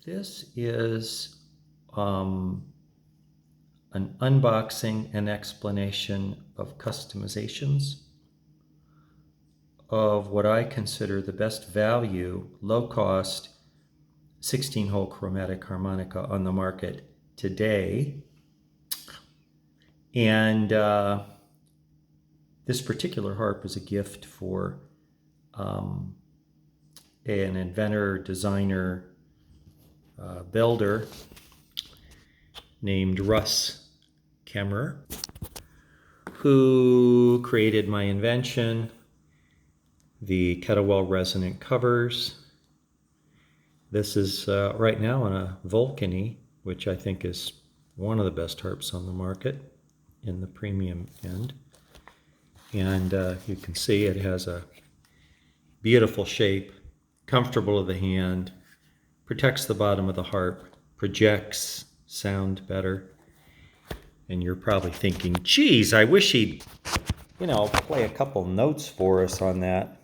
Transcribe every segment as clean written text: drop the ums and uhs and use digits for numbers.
This is an unboxing and explanation of customizations of what I consider the best value, low-cost 16-hole chromatic harmonica on the market today. And this particular harp is a gift for an inventor, designer, builder named Russ Camerer, who created my invention, the KETTLEWELL Resonant Covers. This is right now on a Vulcany, which I think is one of the best harps on the market in the premium end. And you can see it has a beautiful shape, comfortable to the hand, protects the bottom of the harp, projects sound better. And you're probably thinking, geez, I wish he'd, play a couple notes for us on that.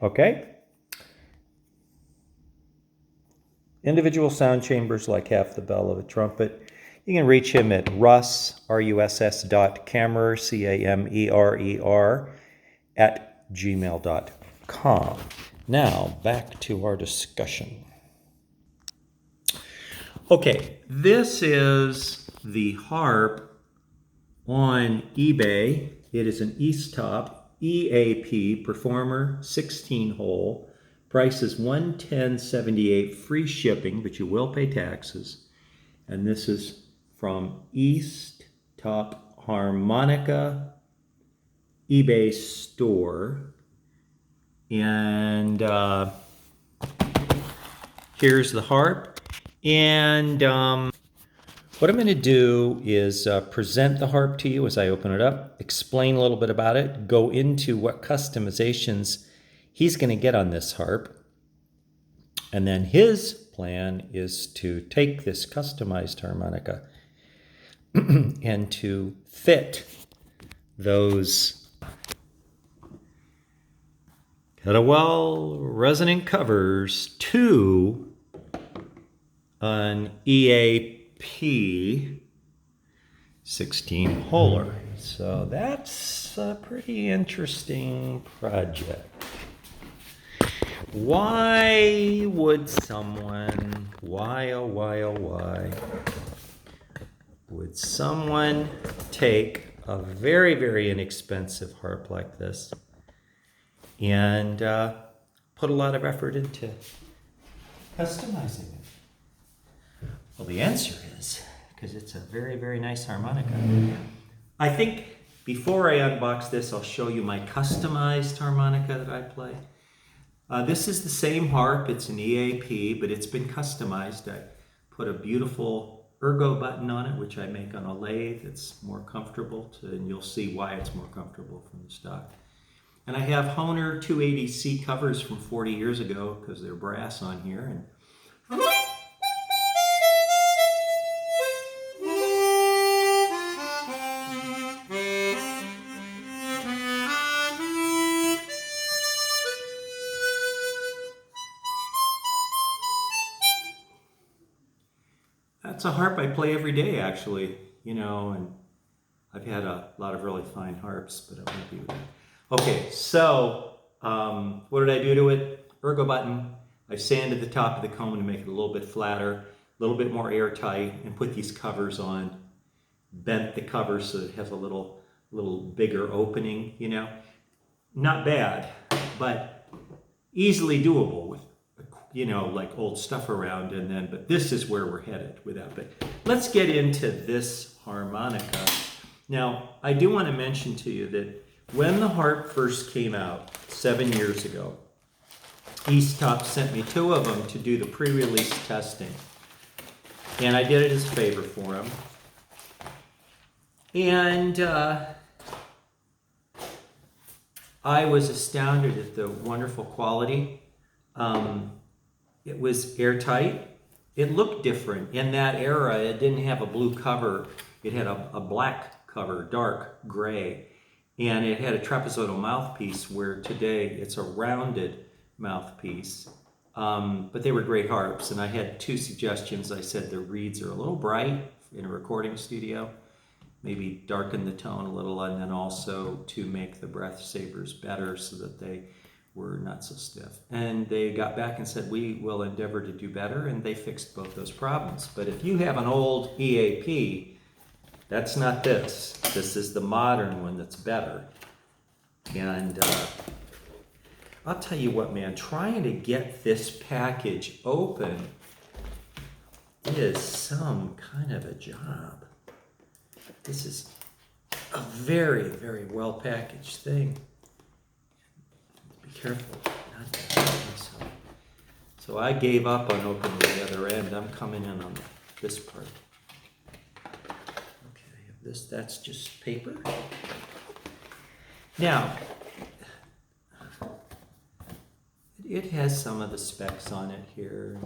Okay. Individual sound chambers like half the bell of a trumpet. You can reach him at Russ, RUSS.Camerer, CAMERER, @gmail.com. Now, back to our discussion. Okay, this is the harp on eBay. It is an EASTTOP EAP Performer 16-hole. Price is $110.78, free shipping, but you will pay taxes. And this is from EASTTOP Harmonica eBay store. And here's the harp. And what I'm going to do is present the harp to you as I open it up, explain a little bit about it, go into what customizations he's going to get on this harp. And then his plan is to take this customized harmonica and to fit those KETTLEWELL Resonant Covers to an EAP 16-holer. So that's a pretty interesting project. Why would someone, why would someone take a very, very inexpensive harp like this and put a lot of effort into customizing it? Well, the answer is because it's a very, very nice harmonica. I think before I unbox this, I'll show you my customized harmonica that I play. This is the same harp. It's an EAP, but it's been customized. I put a beautiful ergo button on it, which I make on a lathe. It's more comfortable, and you'll see why it's more comfortable from the stock. And I have Hohner 280C covers from 40 years ago because they're brass on here. And that's a harp I play every day, actually, and I've had a lot of really fine harps, but I won't be with that. Okay, so what did I do to it? Ergo button. I sanded the top of the cone to make it a little bit flatter, a little bit more airtight, and put these covers on. Bent the cover so it has a little bigger opening, Not bad, but easily doable with like old stuff around, but this is where we're headed with that. But let's get into this harmonica. Now, I do want to mention to you that when the harp first came out 7 years ago, EASTTOP sent me 2 of them to do the pre-release testing. And I did it as a favor for them. And I was astounded at the wonderful quality. It was airtight. it looked different. In that era, it didn't have a blue cover. It had a black cover, dark gray. And it had a trapezoidal mouthpiece, where today it's a rounded mouthpiece. But they were great harps, and I had two suggestions. I said the reeds are a little bright in a recording studio, maybe darken the tone a little, and then also to make the breath savers better so that they were not so stiff. And they got back and said, we will endeavor to do better, and they fixed both those problems. But if you have an old EAP, that's not this. This is the modern one that's better. And I'll tell you what, man, trying to get this package open is some kind of a job. This is a very, very well packaged thing. Be careful not to hurt myself. So I gave up on opening the other end. I'm coming in on this part. Okay, that's just paper. Now, it has some of the specs on it here.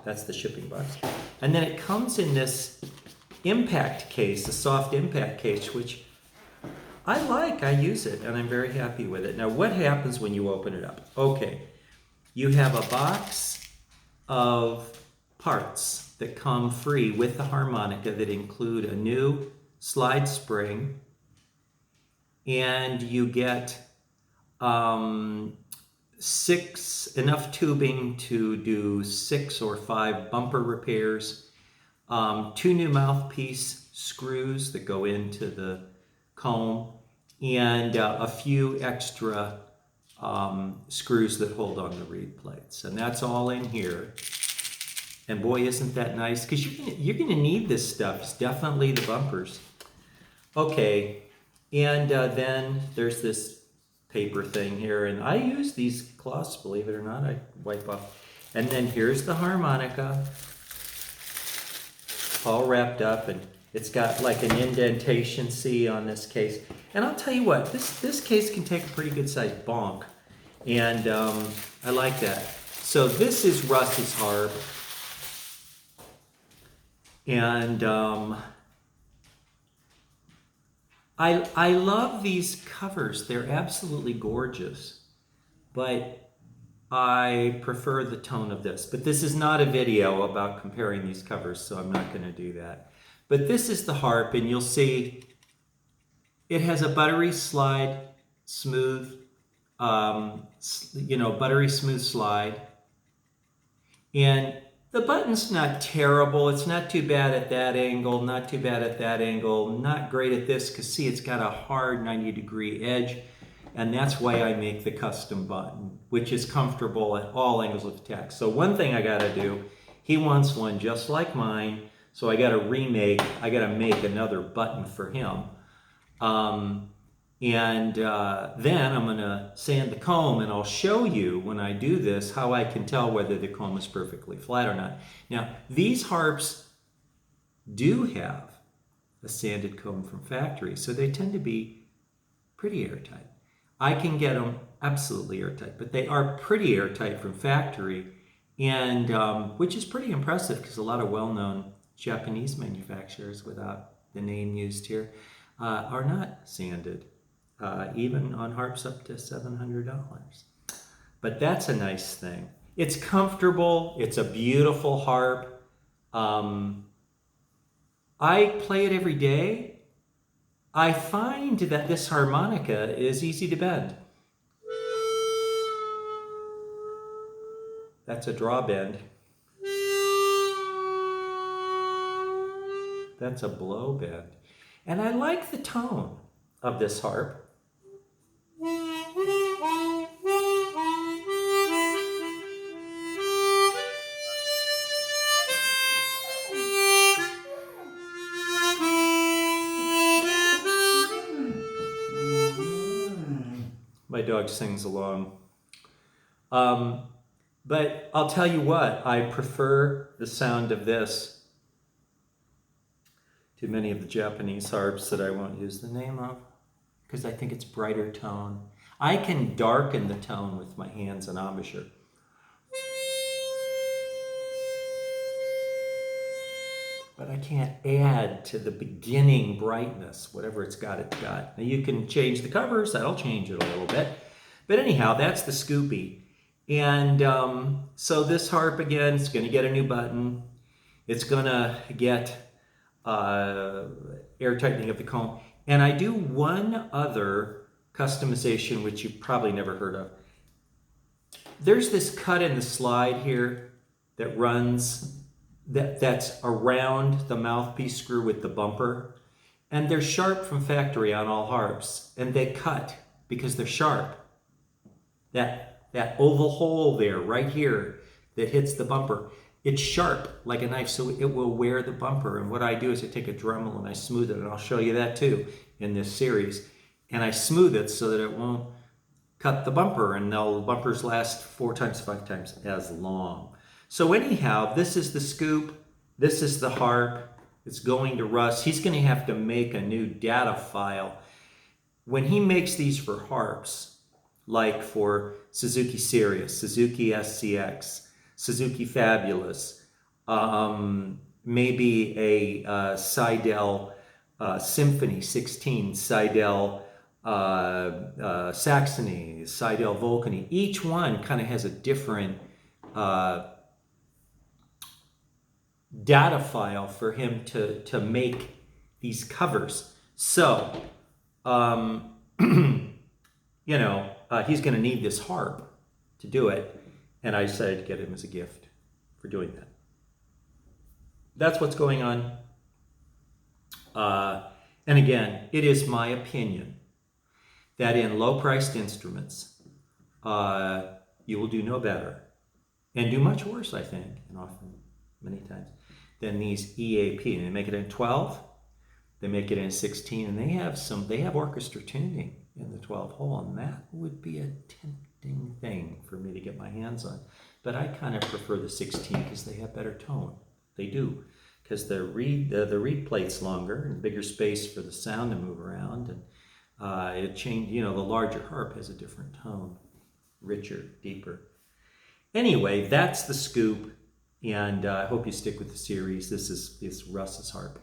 That's the shipping box. And then it comes in this impact case, a soft impact case, which I like. I use it, and I'm very happy with it. Now, what happens when you open it up? Okay, you have a box of parts that come free with the harmonica that include a new slide spring, and you get enough tubing to do 6 or 5 bumper repairs, 2 new mouthpiece screws that go into the comb, and a few extra screws that hold on the reed plates. And that's all in here. And boy, isn't that nice? Because you're gonna need this stuff. It's definitely the bumpers. Okay, and then there's this paper thing here, and I use these cloths, believe it or not. I wipe off. And then here's the harmonica, all wrapped up, and it's got like an indentation, see, on this case. And I'll tell you what, this case can take a pretty good sized bonk, and I like that. So this is Russ's harp, and I love these covers. They're absolutely gorgeous, but I prefer the tone of this. But this is not a video about comparing these covers, so I'm not going to do that. But this is the harp, and you'll see it has a buttery slide, smooth, buttery smooth slide. And the button's not terrible. It's not too bad at that angle, not too bad at that angle, not great at this, because see, it's got a hard 90-degree edge, and that's why I make the custom button, which is comfortable at all angles of attack. So one thing I gotta do, he wants one just like mine, so I gotta make another button for him. Then I'm gonna sand the comb, and I'll show you when I do this how I can tell whether the comb is perfectly flat or not. Now, these harps do have a sanded comb from factory, so they tend to be pretty airtight. I can get them absolutely airtight, but they are pretty airtight from factory, and which is pretty impressive because a lot of well-known Japanese manufacturers, without the name used here, are not sanded. Even on harps up to $700. But that's a nice thing. It's comfortable. It's a beautiful harp. I play it every day. I find that this harmonica is easy to bend. That's a draw bend. That's a blow bend. And I like the tone of this harp. My dog sings along. But I'll tell you what, I prefer the sound of this to many of the Japanese harps that I won't use the name of, because I think it's brighter tone. I can darken the tone with my hands and embouchure. but I can't add to the beginning brightness, whatever it's got, it's got. Now you can change the covers, that'll change it a little bit. But anyhow, that's the Scoopy. And so this harp, again, it's going to get a new button. It's going to get air tightening of the comb. And I do one other customization, which you've probably never heard of. There's this cut in the slide here that runs, that's around the mouthpiece screw with the bumper. And they're sharp from factory on all harps. And they cut because they're sharp. That oval hole there, right here, that hits the bumper, it's sharp like a knife, so it will wear the bumper. And what I do is I take a Dremel and I smooth it, and I'll show you that too in this series. And I smooth it so that it won't cut the bumper, and the bumpers last 4 times, 5 times as long. So anyhow, this is the Scoop, this is the harp, it's going to Russ. He's going to have to make a new data file. When he makes these for harps, like for Suzuki Sirius, Suzuki SCX, Suzuki Fabulous, maybe a Seidel Symphony 16, Seidel Saxony, Seidel Vulcany. Each one kind of has a different data file for him to make these covers. So, you know, he's going to need this harp to do it. And I decided to get him as a gift for doing that. That's what's going on. And again, it is my opinion that in low-priced instruments, you will do no better and do much worse, I think, and often, many times, than these EAP. And they make it in 12, they make it in 16, and they have orchestra tuning in the 12 hole, and that would be a tempting thing for me to get my hands on. But I kind of prefer the 16 because they have better tone. They do, because the reed plate's longer and bigger space for the sound to move around, and it changed. You know, the larger harp has a different tone, richer, deeper. Anyway, that's the Scoop, and I hope you stick with the series. This is Russ's harp.